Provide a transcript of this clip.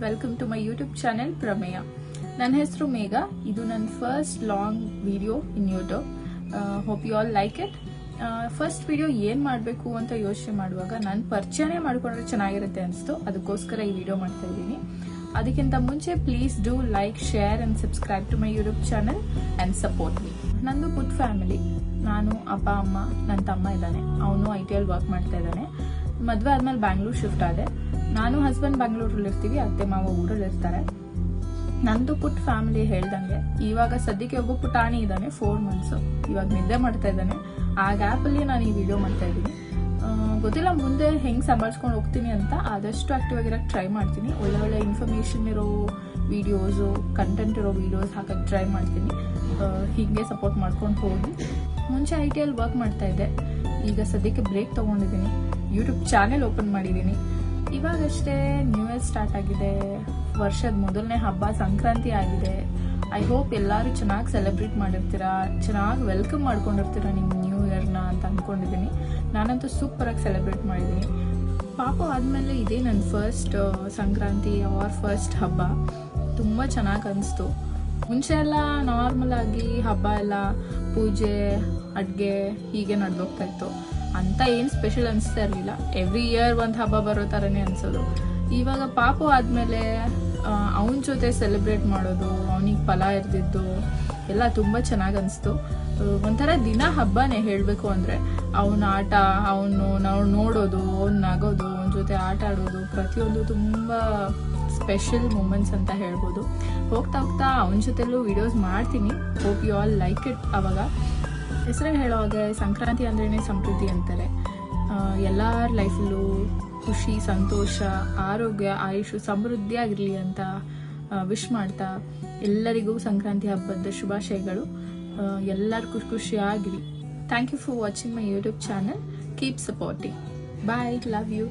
Welcome to my YouTube channel Prameya. ನನ್ನ ಹೆಸರು ಮೇಘ. ಇದು ನನ್ನ first long video in YouTube. Hope you all like it. First video ಏನು ಮಾಡಬೇಕು ಅಂತ ಯೋಚನೆ ಮಾಡುವಾಗ ನಾನು ಪರಿಚಯನೇ ಮಾಡ್ಕೊಂಡ್ರೆ ಚೆನ್ನಾಗಿರುತ್ತೆ ಅನಿಸ್ತು. ಅದಕ್ಕೋಸ್ಕರ ಈ ವಿಡಿಯೋ ಮಾಡ್ತಾ ಇದ್ದೀನಿ. ಅದಕ್ಕಿಂತ ಮುಂಚೆ please do like, share and subscribe to my YouTube channel and support me. ನಂದು ಪುಟ್ ಫ್ಯಾಮಿಲಿ. ನಾನು, ಅಪ್ಪ, ಅಮ್ಮ, ನನ್ನ ತಮ್ಮ ಇದ್ದಾನೆ. ಅವನು ITL ವರ್ಕ್ ಮಾಡ್ತಾ ಇದ್ದಾನೆ. ಮದುವೆ ಆದ್ಮೇಲೆ ಬ್ಯಾಂಗ್ಳೂರ್ ಶಿಫ್ಟ್ ಆದೆ. ನಾನು ಹಸ್ಬೆಂಡ್ ಬ್ಯಾಂಗ್ಳೂರಲ್ಲಿ ಇರ್ತೀವಿ, ಅತ್ತೆ ಮಾವ ಊರಲ್ಲಿ ಇರ್ತಾರೆ. ನಂದು ಪುಟ್ ಫ್ಯಾಮಿಲಿ ಹೇಳ್ದಂಗೆ ಇವಾಗ ಸದ್ಯಕ್ಕೆ ಒಬ್ಬ ಪುಟಾಣಿ ಇದ್ದಾನೆ, 4 months. ಇವಾಗ ನಿದ್ದೆ ಮಾಡ್ತಾ ಇದ್ದಾನೆ. ಆ ಗ್ಯಾಪಲ್ಲಿ ನಾನು ಈ ವಿಡಿಯೋ ಮಾಡ್ತಾ ಇದ್ದೀನಿ. ಗೊತ್ತಿಲ್ಲ ಮುಂದೆ ಹೆಂಗೆ ಸಂಭಾಳಿಸ್ಕೊಂಡು ಹೋಗ್ತೀನಿ ಅಂತ. ಆದಷ್ಟು ಆಕ್ಟಿವ್ ಆಗಿರೋಕ್ಕೆ ಟ್ರೈ ಮಾಡ್ತೀನಿ. ಒಳ್ಳೆ ಇನ್ಫಾರ್ಮೇಶನ್ ಇರೋ ವಿಡಿಯೋಸು, ಕಂಟೆಂಟ್ ಇರೋ ವಿಡಿಯೋಸ್ ಹಾಕಕ್ಕೆ ಟ್ರೈ ಮಾಡ್ತೀನಿ. ಹೀಗೆ ಸಪೋರ್ಟ್ ಮಾಡ್ಕೊಂಡು ಹೋಗಿ. ಮುಂಚೆ ITL ವರ್ಕ್ ಮಾಡ್ತಾ ಇದ್ದೆ. ಈಗ ಸದ್ಯಕ್ಕೆ ಬ್ರೇಕ್ ತೊಗೊಂಡಿದ್ದೀನಿ. ಯೂಟ್ಯೂಬ್ ಚಾನೆಲ್ ಓಪನ್ ಮಾಡಿದ್ದೀನಿ. ಇವಾಗಷ್ಟೇ ನ್ಯೂ ಇಯರ್ ಸ್ಟಾರ್ಟ್ ಆಗಿದೆ. ವರ್ಷದ ಮೊದಲನೇ ಹಬ್ಬ ಸಂಕ್ರಾಂತಿ ಆಗಿದೆ. ಐ ಹೋಪ್ ಎಲ್ಲರೂ ಚೆನ್ನಾಗಿ ಸೆಲೆಬ್ರೇಟ್ ಮಾಡಿರ್ತೀರಾ, ಚೆನ್ನಾಗಿ ವೆಲ್ಕಮ್ ಮಾಡ್ಕೊಂಡಿರ್ತೀರಾ ನಿಮ್ಮ ನ್ಯೂ ಇಯರ್ನ ಅಂತ ಅಂದ್ಕೊಂಡಿದ್ದೀನಿ. ನಾನಂತೂ ಸೂಪರಾಗಿ ಸೆಲೆಬ್ರೇಟ್ ಮಾಡಿದ್ದೀನಿ. ಪಾಪು ಆದಮೇಲೆ ಇದೇ ನನ್ನ ಫಸ್ಟ್ ಸಂಕ್ರಾಂತಿ ಆರ್ ಫಸ್ಟ್ ಹಬ್ಬ. ತುಂಬ ಚೆನ್ನಾಗಿ ಅನಿಸ್ತು. ಮುಂಚೆ ಎಲ್ಲ ನಾರ್ಮಲ್ ಆಗಿ ಹಬ್ಬ ಎಲ್ಲ ಪೂಜೆ, ಅಡುಗೆ ಹೀಗೆ ನಡೆದೋಗ್ತಾ ಇತ್ತು. ಅಂತ ಏನು ಸ್ಪೆಷಲ್ ಅನಿಸ್ತಾ ಇರಲಿಲ್ಲ. ಎವ್ರಿ ಇಯರ್ ಒಂದು ಹಬ್ಬ ಬರೋ ಥರನೇ ಅನಿಸೋದು. ಇವಾಗ ಪಾಪು ಆದಮೇಲೆ ಅವನ ಜೊತೆ ಸೆಲೆಬ್ರೇಟ್ ಮಾಡೋದು, ಅವನಿಗೆ ಫಲ ಇರ್ದಿದ್ದು ಎಲ್ಲ ತುಂಬ ಚೆನ್ನಾಗಿ ಅನಿಸ್ತು. ಒಂಥರ ದಿನ ಹಬ್ಬನೇ ಹೇಳಬೇಕು ಅಂದರೆ. ಅವನ ಆಟ, ನಾವು ನೋಡೋದು, ಅವ್ನು ನಗೋದು, ಅವನ ಜೊತೆ ಆಟ ಆಡೋದು, ಪ್ರತಿಯೊಂದು ತುಂಬ ಸ್ಪೆಷಲ್ ಮೂಮೆಂಟ್ಸ್ ಅಂತ ಹೇಳ್ಬೋದು. ಹೋಗ್ತಾ ಅವನ ಜೊತೆಲೂ ವಿಡಿಯೋಸ್ ಮಾಡ್ತೀನಿ. Hope you all like it. ಅವಾಗ ಹೆಸರೇ ಹೇಳೋ ಹಾಗೆ ಸಂಕ್ರಾಂತಿ ಅಂದ್ರೇ ಸಮೃದ್ಧಿ ಅಂತಾರೆ. ಎಲ್ಲರ ಲೈಫಲ್ಲೂ ಖುಷಿ, ಸಂತೋಷ, ಆರೋಗ್ಯ, ಆಯುಷು ಸಮೃದ್ಧಿಯಾಗಿರಲಿ ಅಂತ ವಿಶ್ ಮಾಡ್ತಾ ಎಲ್ಲರಿಗೂ ಸಂಕ್ರಾಂತಿ ಹಬ್ಬದ ಶುಭಾಶಯಗಳು. ಎಲ್ಲರೂ ಖುಷಿಯಾಗಿರಿ. Thank you for watching my YouTube channel. Keep supporting. Bye. Love you.